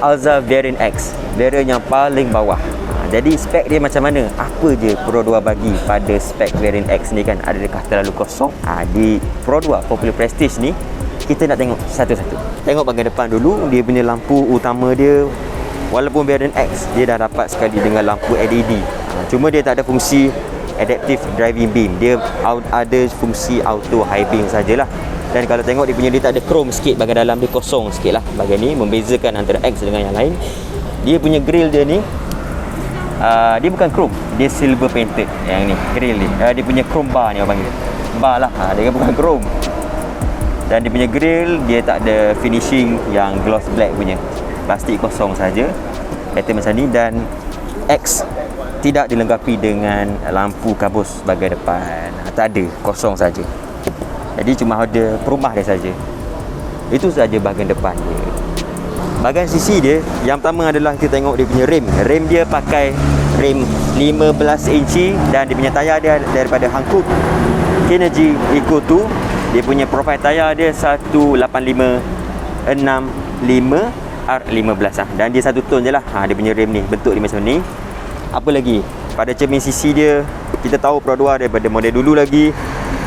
Alza Variant X, variant yang paling bawah. Jadi spek dia macam mana? Apa je Pro 2 bagi pada spek Variant X ni kan? Adakah terlalu kosong? Di Pro 2 Popular Prestige ni, kita nak tengok satu-satu. Tengok bahagian depan dulu, dia punya lampu utama dia, walaupun Variant X dia dah dapat sekali dengan lampu LED. Cuma dia tak ada fungsi Adaptive Driving Beam. Dia ada fungsi Auto High Beam sajalah. Dan kalau tengok dia punya, dia tak ada chrome sikit, bahagian dalam dia kosong sikit lah. Bahagian ni membezakan antara X dengan yang lain. Dia punya grill dia ni, dia bukan chrome, dia silver painted. Yang ni grill ni, dia punya chrome bar ni orang panggil bar lah, dia bukan chrome. Dan dia punya grill, dia tak ada finishing yang gloss black punya, plastik kosong saja, pattern macam ni. Dan X tidak dilengkapi dengan lampu kabus bahagian depan, tak ada, kosong saja. Jadi cuma ada perumah dia saja. Itu saja bahagian depan dia. Bahagian sisi dia, yang pertama adalah kita tengok dia punya rem. Rem dia pakai rem 15 inci dan dia punya tayar dia daripada Hankook Kinergy Eco 2. Dia punya profil tayar dia 185/65 R15 lah. Dan dia satu ton je lah. Dia punya rem ni, bentuk dia macam ni. Apa lagi? Pada cermin sisi dia, kita tahu Pro 2 daripada model dulu lagi,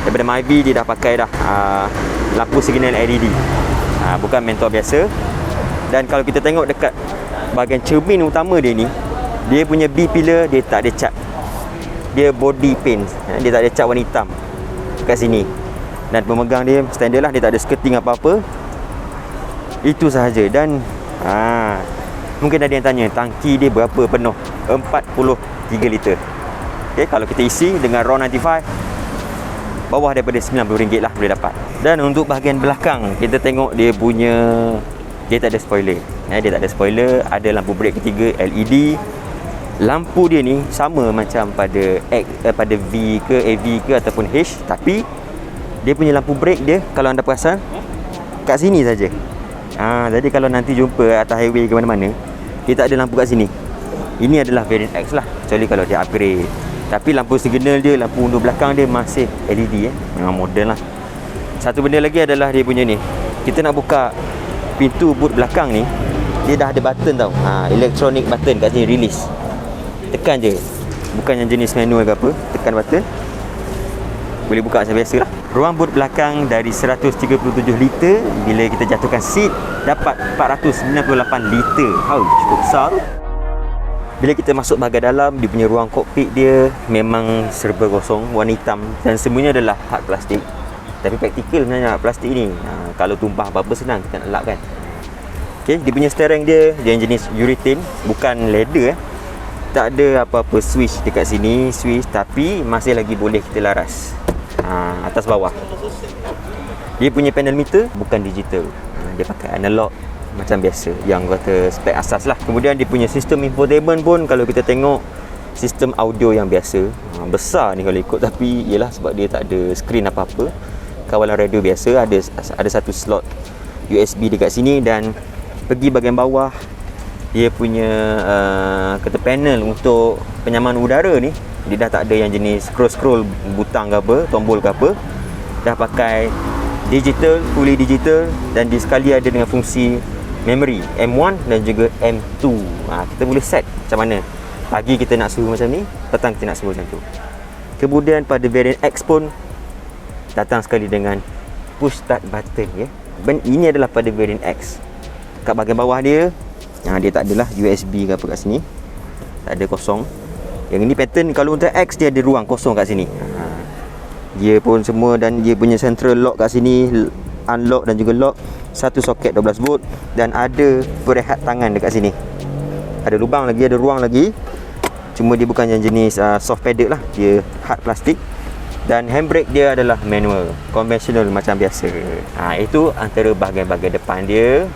daripada Myvi, dia dah pakai dah lampu signal LED, bukan mentor biasa. Dan kalau kita tengok dekat bahagian cermin utama dia ni, dia punya B-pillar dia tak ada cat, dia body paint, dia tak ada cat warna hitam kat sini. Dan pemegang dia standard lah, dia tak ada skirting apa-apa. Itu sahaja. Dan mungkin ada yang tanya, tangki dia berapa penuh? 43 liter. Okay, kalau kita isi dengan RON 95, bawah daripada RM90 lah boleh dapat. Dan untuk bahagian belakang, kita tengok dia punya, dia tak ada spoiler. Dia tak ada spoiler, ada lampu brake ketiga LED. Lampu dia ni sama macam pada pada V ke AV ke ataupun H, tapi dia punya lampu brake dia, kalau anda perasan, kat sini saja. Jadi kalau nanti jumpa atas highway ke mana-mana, dia tak ada lampu kat sini. Ini adalah Variant X lah, kecuali kalau dia upgrade. Tapi lampu signal dia, lampu undur belakang dia masih LED memang moden lah. Satu benda lagi adalah dia punya ni, kita nak buka pintu boot belakang ni, dia dah ada button tau, electronic button kat sini, release. Tekan je, bukan yang jenis manual ke apa, tekan button, boleh buka macam biasa lah. Ruang boot belakang dari 137 liter, bila kita jatuhkan seat dapat 498 liter. Cukup besar tu. Bila kita masuk bahagian dalam, dia punya ruang kokpit dia memang serba kosong, warna hitam, dan semuanya adalah hard plastik. Tapi praktikal sebenarnya plastik ni. Kalau tumpah apa-apa senang kita nak lap kan. Okay, dia punya steering dia yang jenis urethane, bukan leather. Tak ada apa-apa switch dekat sini, tapi masih lagi boleh kita laras atas bawah. Dia punya panel meter bukan digital, dia pakai analog macam biasa, yang kata spek asas lah. Kemudian dia punya sistem infotainment pun, kalau kita tengok sistem audio yang biasa, besar ni kalau ikut, tapi ialah sebab dia tak ada skrin apa-apa. Kawalan radio biasa, ada satu slot USB dekat sini. Dan pergi bahagian bawah, dia punya kata panel untuk penyaman udara ni, dia dah tak ada yang jenis scroll butang ke apa, tombol ke apa. Dah pakai digital, fully digital, dan dia sekali ada dengan fungsi memory M1 dan juga M2. Kita boleh set macam mana. Pagi kita nak suruh macam ni, petang kita nak suruh macam tu. Kemudian pada Variant X pun datang sekali dengan push start button ya. Ini adalah pada Variant X. Kat bahagian bawah dia, dia tak adalah USB ke apa kat sini. Tak ada, kosong. Yang ini pattern, kalau untuk X dia ada ruang kosong kat sini. Dia pun semua, dan dia punya central lock kat sini, unlock dan juga lock. Satu soket 12 volt, dan ada perehat tangan dekat sini. Ada lubang lagi, ada ruang lagi. Cuma dia bukan yang jenis soft padded lah, dia hard plastik. Dan handbrake dia adalah manual, konvensional macam biasa. Itu antara bahagian-bahagian depan dia.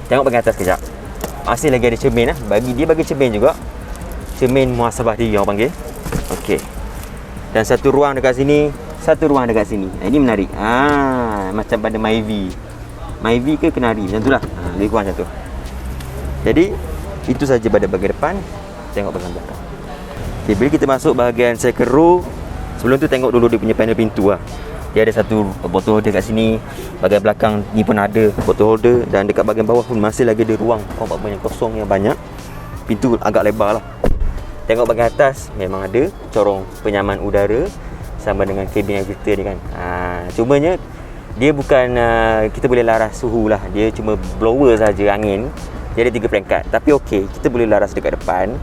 Tengok bahagian atas kejap. Masih lagi ada cermin lah. Bagi cermin juga. Cermin muhasabah diri orang panggil. Okey. Dan satu ruang dekat sini, satu ruang dekat sini. Ini menarik. Macam pada Myvi ke Kenari, macam tu lah. Lebih kurang macam tu. Jadi itu saja pada bahagian depan. Tengok bahagian belakang. Okay, bila kita masuk bahagian second row, sebelum tu tengok dulu dia punya panel pintu lah. Dia ada satu botol holder kat sini. Bahagian belakang ni pun ada botol holder. Dan dekat bahagian bawah pun masih lagi ada ruang kompartmen yang kosong yang banyak. Pintu agak lebar lah. Tengok bahagian atas memang ada corong penyaman udara sama dengan kabin elevator ni kan. Cumanya dia bukan kita boleh laras suhu lah. Dia cuma blower saja angin. Dia ada 3 peringkat. Tapi okey, kita boleh laras dekat depan.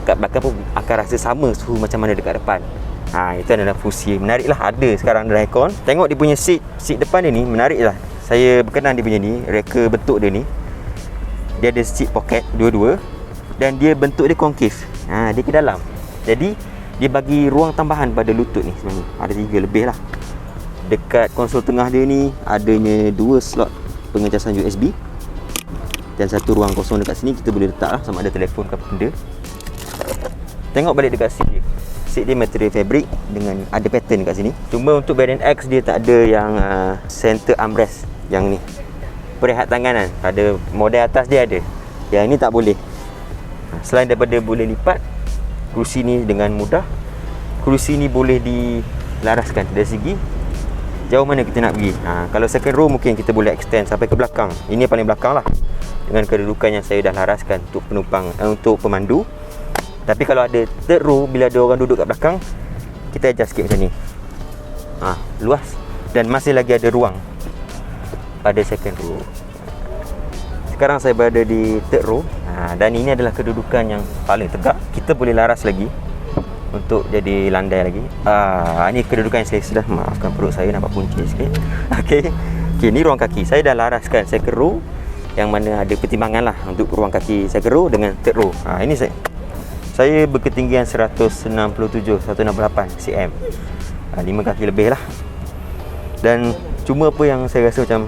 Kat belakang pun akan rasa sama suhu macam mana dekat depan. Itu adalah fungsi menarik lah. Ada sekarang dalam aircon. Tengok dia punya seat depan dia ni menarik lah. Saya berkenan dia punya ni, reka bentuk dia ni. Dia ada seat pocket dua-dua. Dan dia bentuk dia concave. Dia ke dalam. Jadi dia bagi ruang tambahan pada lutut ni sebenarnya. Ada 3 lebih lah. Dekat konsol tengah dia ni adanya 2 slot pengecasan USB. Dan satu ruang kosong dekat sini kita boleh letak lah sama ada telefon ke apa benda. Tengok balik dekat seat dia. Seat dia material fabric dengan ada pattern dekat sini. Cuma untuk variant X dia tak ada yang center armrest yang ni. Perehat tangan kan. Pada model atas dia ada. Yang ni tak boleh. Selain daripada boleh lipat, kerusi ni dengan mudah. Kerusi ni boleh dilaraskan dari segi jauh mana kita nak pergi. Kalau second row mungkin kita boleh extend sampai ke belakang. Ini paling belakang lah. Dengan kedudukan yang saya dah laraskan untuk penumpang, untuk pemandu. Tapi kalau ada third row, bila ada orang duduk kat belakang, kita adjust sikit macam ni. Luas. Dan masih lagi ada ruang pada second row. Sekarang saya berada di third row. Dan ini adalah kedudukan yang paling tegak. Kita boleh laras lagi untuk jadi landai lagi. Ini kedudukan yang selesa dah. Maafkan perut saya nampak punca sikit. Okey, ni ruang kaki. Saya dah laraskan second row yang mana ada pertimbangan lah untuk ruang kaki second row dengan third row. Ini saya berketinggian 167, 168 cm. 5 kaki lebih lah. Dan cuma apa yang saya rasa macam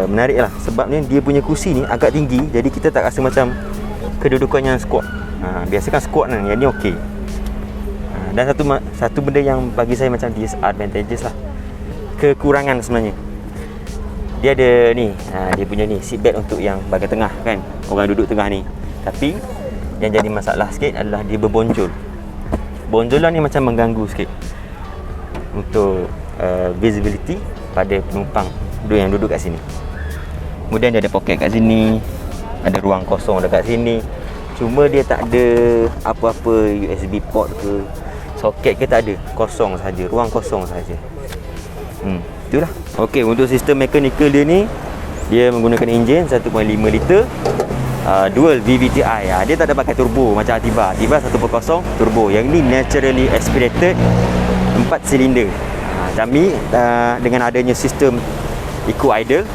menarik lah, sebab ni dia punya kursi ni agak tinggi. Jadi kita tak rasa macam kedudukan yang squat. Biasa kan squat kan, yang ni okey. Dan satu benda yang bagi saya macam disadvantages lah, kekurangan sebenarnya. Dia ada ni, dia punya ni seat belt untuk yang bahagian tengah kan, orang duduk tengah ni. Tapi yang jadi masalah sikit adalah dia berbonjol. Bonjolan ni macam mengganggu sikit untuk visibility pada penumpang yang duduk kat sini. Kemudian dia ada poket kat sini, ada ruang kosong dekat sini. Cuma dia tak ada apa-apa USB port ke soket ke, tak ada. Kosong saja, ruang kosong saja. Itulah. Okey, untuk sistem mechanical dia ni, dia menggunakan enjin 1.5 liter dual VVTi. Dia tak ada pakai turbo macam Ativa. Ativa 1.0 turbo. Yang ni naturally aspirated 4 silinder. Kami dengan adanya sistem eco idle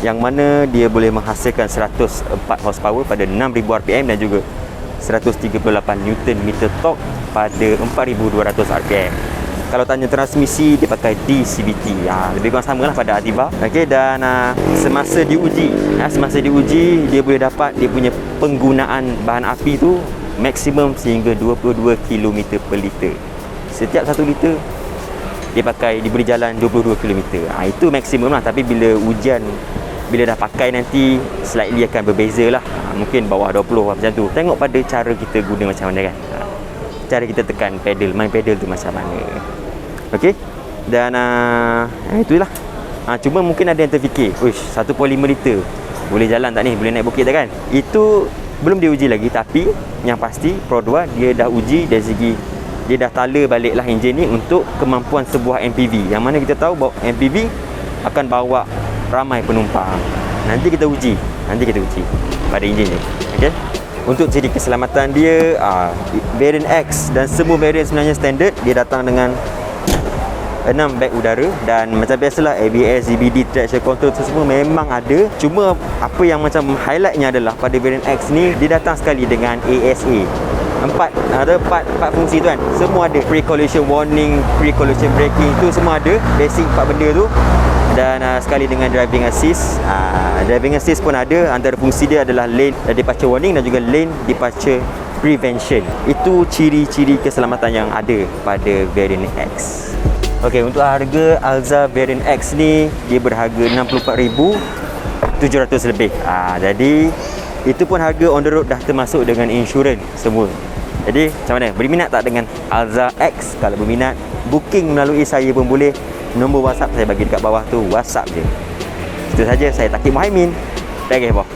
yang mana dia boleh menghasilkan 104 horsepower pada 6000 rpm dan juga 138 Nm torque pada 4200 rpm. Kalau tanya transmisi, dia pakai DCVT. Lebih kurang sama lah pada Ativa. Okey, dan semasa diuji, dia boleh dapat dia punya penggunaan bahan api tu maksimum sehingga 22 km per liter. Setiap 1 liter dia boleh jalan 22 km. Itu maksimum lah. Tapi bila ujian, bila dah pakai nanti slightly akan berbeza lah. Mungkin bawah 20 macam tu. Tengok pada cara kita guna macam mana kan. Cara kita tekan pedal, main pedal tu macam mana. Okey. Dan itulah. Cuma mungkin ada yang terfikir, 1.5 liter boleh jalan tak ni? Boleh naik bukit tak kan? Itu belum diuji lagi. Tapi yang pasti Pro 2 dia dah uji dari segi, dia dah tala baliklah enjin ni untuk kemampuan sebuah MPV. Yang mana kita tahu bahawa MPV akan bawa ramai penumpang. Nanti kita uji pada enjin ni. Okey. Untuk segi keselamatan dia, variant X dan semua variant sebenarnya standard, dia datang dengan 6 beg udara. Dan macam biasalah ABS, EBD, traction control tu semua memang ada. Cuma apa yang macam highlightnya adalah pada variant X ni, dia datang sekali dengan ASA. Ada 4 fungsi tu kan. Semua ada. Pre-collision warning, pre-collision braking, tu semua ada. Basic 4 benda tu. Dan sekali dengan driving assist. Driving assist pun ada. Antara fungsi dia adalah lane departure warning dan juga lane departure prevention. Itu ciri-ciri keselamatan yang ada pada variant X. Okey, untuk harga Alza variant X ni, dia berharga 64,700 lebih. Jadi itu pun harga on the road dah termasuk dengan insurans semua. Jadi macam mana? Berminat tak dengan Alza X? Kalau berminat, booking melalui saya pun boleh. Nombor WhatsApp saya bagi dekat bawah tu, WhatsApp je. Itu saja, saya Taqib Muhaimin. Terima kasih.